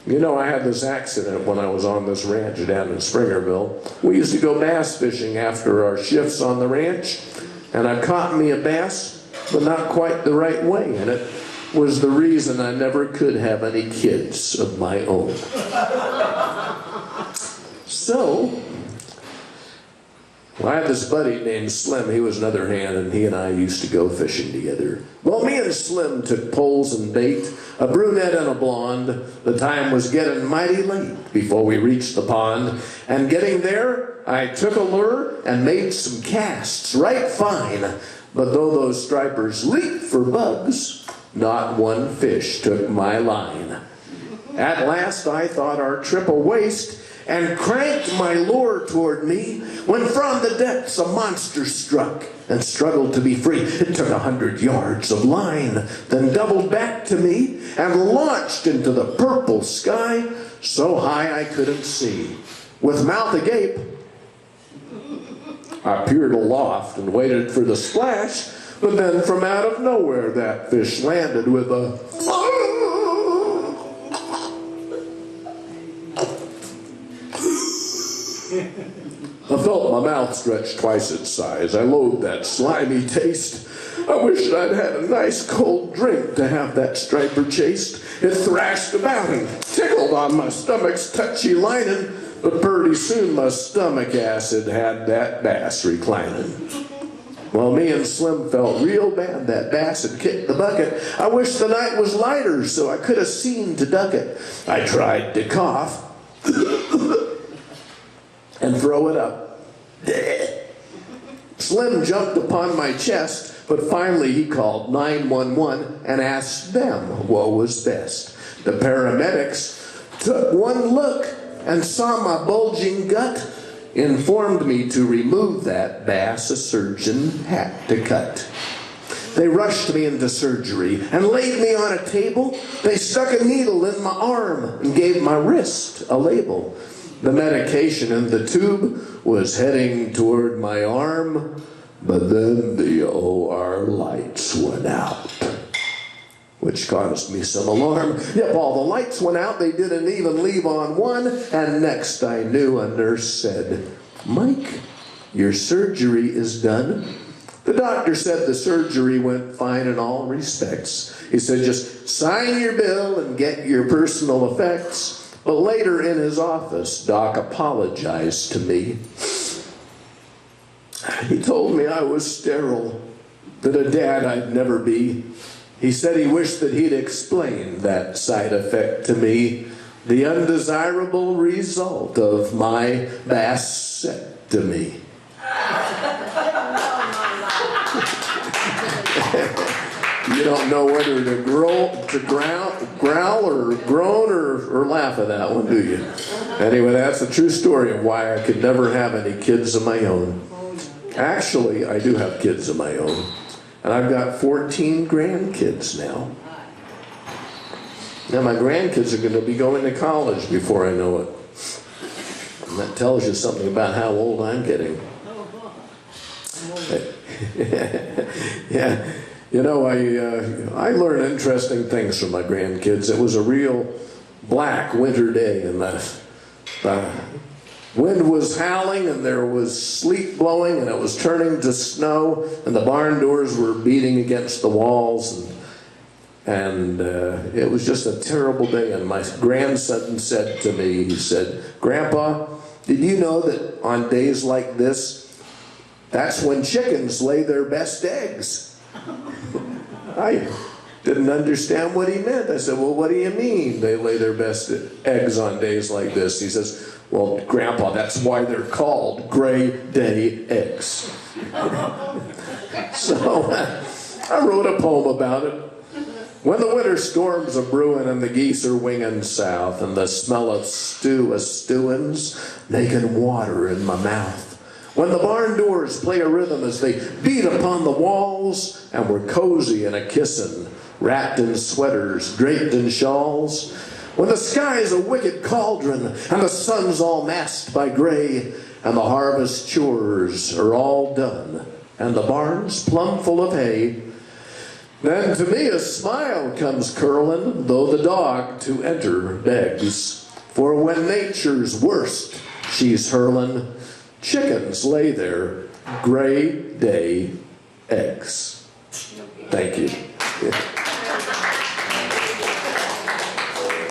You know, I had this accident when I was on this ranch down in Springerville. We used to go bass fishing after our shifts on the ranch, and I caught me a bass, but not quite the right way, and it was the reason I never could have any kids of my own. So, well, I had this buddy named Slim. He was another hand, and he and I used to go fishing together. Well, me and Slim took poles and bait, a brunette and a blonde. The time was getting mighty late before we reached the pond. And getting there, I took a lure and made some casts right fine. But though those stripers leaped for bugs, not one fish took my line. At last, I thought our trip a waste, and cranked my lure toward me, when from the depths a monster struck and struggled to be free. It took 100 yards of line, then doubled back to me and launched into the purple sky so high I couldn't see. With mouth agape, I peered aloft and waited for the splash, but then from out of nowhere that fish landed with a I felt my mouth stretch twice its size. I loathed that slimy taste. I wished I'd had a nice cold drink to have that striper chased. It thrashed about and tickled on my stomach's touchy lining, but pretty soon my stomach acid had that bass reclining. Well, me and Slim felt real bad that bass had kicked the bucket. I wish the night was lighter so I could have seen to duck it. I tried to cough and throw it up. Slim jumped upon my chest, but finally he called 911 and asked them what was best. The paramedics took one look and saw my bulging gut, informed me to remove that bass a surgeon had to cut. They rushed me into surgery and laid me on a table. They stuck a needle in my arm and gave my wrist a label. The medication in the tube was heading toward my arm, but then the OR lights went out, which caused me some alarm. Yep, all the lights went out. They didn't even leave on one, and next I knew a nurse said, "Mike, your surgery is done." The doctor said the surgery went fine in all respects. He said, "Just sign your bill and get your personal effects." But later in his office, Doc apologized to me. He told me I was sterile, that a dad I'd never be. He said he wished that he'd explained that side effect to me, the undesirable result of my vasectomy. You don't know whether to growl or groan or laugh at that one, do you? Anyway, that's the true story of why I could never have any kids of my own. Actually, I do have kids of my own, and I've got 14 grandkids now. Now my grandkids are going to be going to college before I know it. And that tells you something about how old I'm getting. Yeah. You know, I learned interesting things from my grandkids. It was a real black winter day, and the wind was howling, and there was sleet blowing, and it was turning to snow, and the barn doors were beating against the walls, and it was just a terrible day. And my grandson said to me, he said, "Grandpa, did you know that on days like this, that's when chickens lay their best eggs?" I didn't understand what he meant. I said, "Well, what do you mean they lay their best eggs on days like this?" He says, "Well, Grandpa, that's why they're called Gray Day eggs." So I wrote a poem about it. When the winter storms are brewing and the geese are winging south, and the smell of stew a-stewin's making water in my mouth. When the barn doors play a rhythm as they beat upon the walls, and we're cozy and a-kissin', wrapped in sweaters, draped in shawls. When the sky's a wicked cauldron, and the sun's all masked by gray, and the harvest chores are all done, and the barn's plumb full of hay. Then to me a smile comes curling, though the dog to enter begs. For when nature's worst she's hurling, chickens lay their gray day eggs. Thank you.